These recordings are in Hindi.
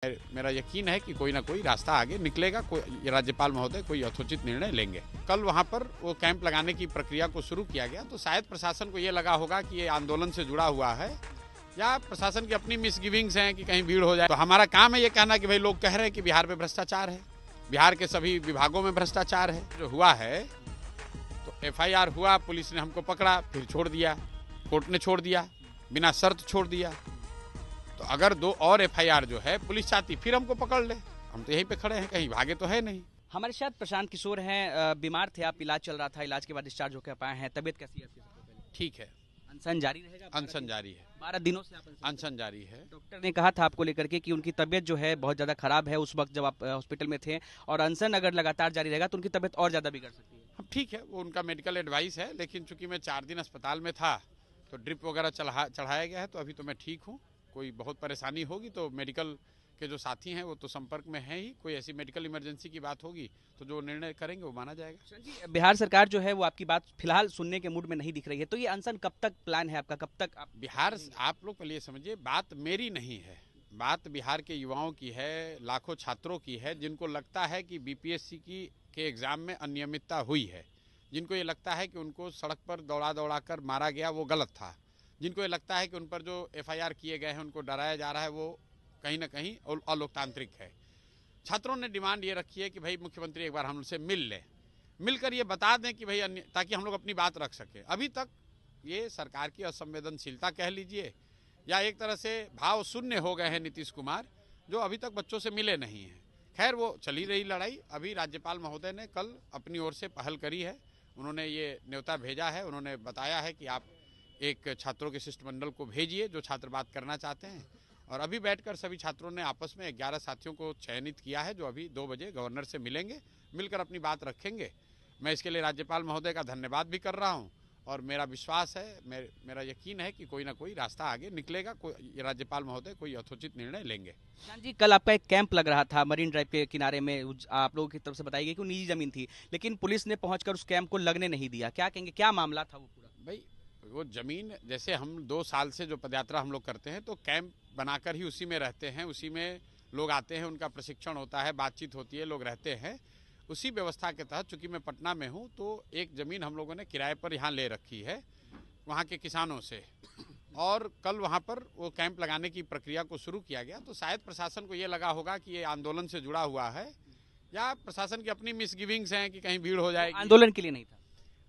मेरा यकीन है कि कोई ना कोई रास्ता आगे निकलेगा, कोई राज्यपाल महोदय कोई यथोचित निर्णय लेंगे। कल वहां पर वो कैंप लगाने की प्रक्रिया को शुरू किया गया, तो शायद प्रशासन को ये लगा होगा कि ये आंदोलन से जुड़ा हुआ है, या प्रशासन की अपनी मिसगिविंग्स हैं कि कहीं भीड़ हो जाए। तो हमारा काम है ये कहना कि भाई लोग कह रहे हैं कि बिहार में भ्रष्टाचार है, बिहार के सभी विभागों में भ्रष्टाचार है। जो हुआ है तो FIR हुआ, पुलिस ने हमको पकड़ा, फिर छोड़ दिया, कोर्ट ने छोड़ दिया, बिना शर्त छोड़ दिया। तो अगर 2 और FIR जो है पुलिस चाहती फिर हमको पकड़ ले, हम तो यहीं पे खड़े हैं, कहीं भागे तो है नहीं। हमारे साथ प्रशांत किशोर हैं। बीमार थे आप, इलाज चल रहा था, इलाज के बाद डिस्चार्ज होकर पाए हैं। तबीयत कैसी है आपकी? सबसे पहले ठीक है, अनशन जारी रहेगा? अनशन जारी है, 12 दिनों से आप अनशन जारी है। डॉक्टर ने कहा था आपको लेकर के कि उनकी तबीयत जो है बहुत ज़्यादा खराब है उस वक्त जब आप हॉस्पिटल में थे, और अनशन अगर लगातार जारी रहेगा तो उनकी तबीयत और ज़्यादा बिगड़ सकती है। हम ठीक है, वो उनका मेडिकल एडवाइस है, लेकिन चूंकि मैं 4 दिन अस्पताल में था तो ड्रिप वगैरह चढ़ाया गया है, तो अभी तो मैं ठीक हूँ। कोई बहुत परेशानी होगी तो मेडिकल के जो साथी हैं वो तो संपर्क में हैं ही, कोई ऐसी मेडिकल इमरजेंसी की बात होगी तो जो निर्णय करेंगे वो माना जाएगा। जी, बिहार सरकार जो है वो आपकी बात फिलहाल सुनने के मूड में नहीं दिख रही है, तो ये अनशन कब तक प्लान है आपका? कब तक आप बिहार, आप लोग पहले समझिए, बात मेरी नहीं है, बात बिहार के युवाओं की है, लाखों छात्रों की है, जिनको लगता है कि BPSC के एग्ज़ाम में अनियमितता हुई है, जिनको ये लगता है कि उनको सड़क पर दौड़ा दौड़ा कर मारा गया, वो गलत था, जिनको ये लगता है कि उन पर जो FIR किए गए हैं उनको डराया जा रहा है, वो कहीं ना कहीं अलोकतांत्रिक है। छात्रों ने डिमांड ये रखी है कि भाई मुख्यमंत्री एक बार हमसे मिलकर ये बता दें कि भाई, ताकि हम लोग अपनी बात रख सकें। अभी तक ये सरकार की असंवेदनशीलता कह लीजिए, या एक तरह से भाव शून्य हो गए हैं नीतीश कुमार, जो अभी तक बच्चों से मिले नहीं हैं। खैर, वो चली रही लड़ाई। अभी राज्यपाल महोदय ने कल अपनी ओर से पहल करी है, उन्होंने ये न्योता भेजा है, उन्होंने बताया है कि आप एक छात्रों के शिष्टमंडल को भेजिए जो छात्र बात करना चाहते हैं, और अभी बैठकर सभी छात्रों ने आपस में 11 साथियों को चयनित किया है, जो अभी 2 बजे गवर्नर से मिलेंगे, मिलकर अपनी बात रखेंगे। मैं इसके लिए राज्यपाल महोदय का धन्यवाद भी कर रहा हूं, और मेरा विश्वास है, मेरा यकीन है कि कोई ना कोई रास्ता आगे निकलेगा, कोई राज्यपाल महोदय कोई यथोचित निर्णय लेंगे। जी, कल आपका एक कैंप लग रहा था मरीन ड्राइव के किनारे में, आप लोगों की तरफ से बताई गई कि वो निजी जमीन थी, लेकिन पुलिस ने पहुंचकर उस कैंप को लगने नहीं दिया। क्या कहेंगे, क्या मामला था वो पूरा? भाई, वो जमीन, जैसे हम 2 साल से जो पदयात्रा हम लोग करते हैं, तो कैंप बनाकर ही उसी में रहते हैं, उसी में लोग आते हैं, उनका प्रशिक्षण होता है, बातचीत होती है, लोग रहते हैं। उसी व्यवस्था के तहत, चूंकि मैं पटना में हूँ, तो एक ज़मीन हम लोगों ने किराए पर यहाँ ले रखी है वहाँ के किसानों से, और कल वहाँ पर वो कैंप लगाने की प्रक्रिया को शुरू किया गया। तो शायद प्रशासन को ये लगा होगा कि ये आंदोलन से जुड़ा हुआ है, या प्रशासन की अपनी मिसगिविंग्स हैं कि कहीं भीड़ हो जाएगी। आंदोलन के लिए नहीं था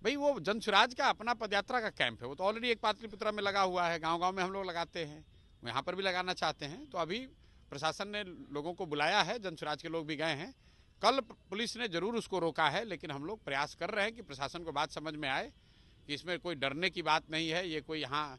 भाई, वो जनसुराज का अपना पदयात्रा का कैंप है, वो तो ऑलरेडी एक पाटलिपुत्रा में लगा हुआ है, गांव-गांव में हम लोग लगाते हैं, यहाँ पर भी लगाना चाहते हैं। तो अभी प्रशासन ने लोगों को बुलाया है, जनसुराज के लोग भी गए हैं। कल पुलिस ने जरूर उसको रोका है, लेकिन हम लोग प्रयास कर रहे हैं कि प्रशासन को बात समझ में आए कि इसमें कोई डरने की बात नहीं है, ये कोई यहाँ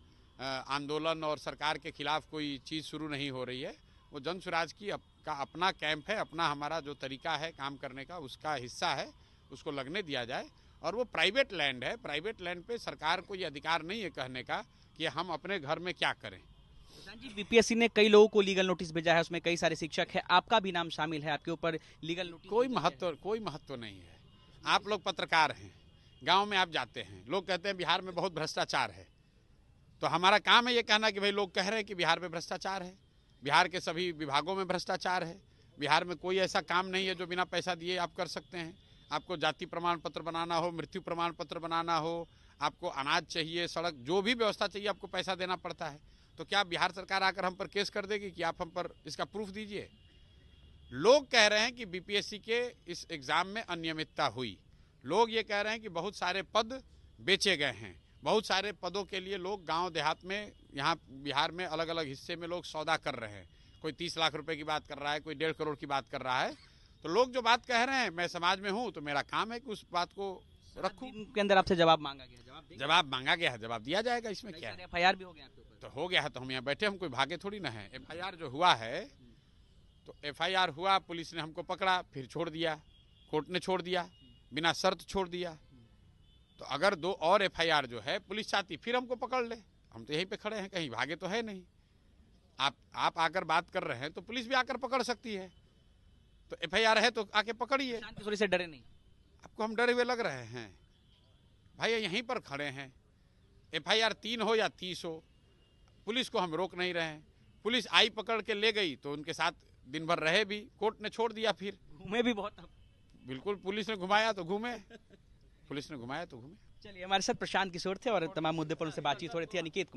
आंदोलन और सरकार के खिलाफ कोई चीज़ शुरू नहीं हो रही है। वो जनसुराज का अपना कैंप है, अपना हमारा जो तरीका है काम करने का, उसका हिस्सा है, उसको लगने दिया जाए। और वो प्राइवेट लैंड है, प्राइवेट लैंड पे सरकार को ये अधिकार नहीं है कहने का कि हम अपने घर में क्या करें। जी, BPSC ने कई लोगों को लीगल नोटिस भेजा है, उसमें कई सारे शिक्षक हैं, आपका भी नाम शामिल है, आपके ऊपर लीगल नोटिस? कोई महत्व नहीं है। आप लोग पत्रकार हैं, गांव में आप जाते हैं, लोग कहते हैं बिहार में बहुत भ्रष्टाचार है, तो हमारा काम है ये कहना कि भाई लोग कह रहे हैं कि बिहार में भ्रष्टाचार है, बिहार के सभी विभागों में भ्रष्टाचार है, बिहार में कोई ऐसा काम नहीं है जो बिना पैसा दिए आप कर सकते हैं। आपको जाति प्रमाण पत्र बनाना हो, मृत्यु प्रमाण पत्र बनाना हो, आपको अनाज चाहिए, सड़क, जो भी व्यवस्था चाहिए आपको पैसा देना पड़ता है। तो क्या बिहार सरकार आकर हम पर केस कर देगी कि आप हम पर इसका प्रूफ दीजिए? लोग कह रहे हैं कि BPSC के इस एग्ज़ाम में अनियमितता हुई, लोग ये कह रहे हैं कि बहुत सारे पद बेचे गए हैं, बहुत सारे पदों के लिए लोग गांव देहात में, यहाँ बिहार में अलग अलग हिस्से में लोग सौदा कर रहे हैं, कोई 30 लाख रुपए की बात कर रहा है, कोई 1.5 करोड़ की बात कर रहा है। तो लोग जो बात कह रहे हैं, मैं समाज में हूँ तो मेरा काम है कि उस बात को रखूं। के अंदर आपसे जवाब मांगा गया, जवाब मांगा गया है, जवाब दिया जाएगा, इसमें क्या है। FIR भी हो गया आपके ऊपर? तो हो गया है, तो हम यहाँ बैठे, हम कोई भागे थोड़ी ना है। FIR जो हुआ है, तो FIR हुआ, पुलिस ने हमको पकड़ा, फिर छोड़ दिया, कोर्ट ने छोड़ दिया, बिना शर्त छोड़ दिया। तो अगर 2 और FIR जो है पुलिस चाहती फिर हमको पकड़ ले, हम तो यहीं पे खड़े हैं, कहीं भागे तो है नहीं। आप आकर बात कर रहे हैं तो पुलिस भी आकर पकड़ सकती है, तो FIR है तो आके पकड़िए। किसी से डरे नहीं? आपको हम डरे हुए लग रहे हैं? भाई यहीं पर खड़े हैं, FIR 3 हो या 30 हो, पुलिस को हम रोक नहीं रहे हैं। पुलिस आई पकड़ के ले गई तो उनके साथ दिन भर रहे भी, कोर्ट ने छोड़ दिया। फिर घूमे भी बहुत। बिल्कुल, पुलिस ने घुमाया तो घूमे, पुलिस ने घुमाया तो घूमे। चलिए, हमारे साथ प्रशांत किशोर थे और तमाम मुद्दे पर उनसे बातचीत हो रही थी। अनिकेत।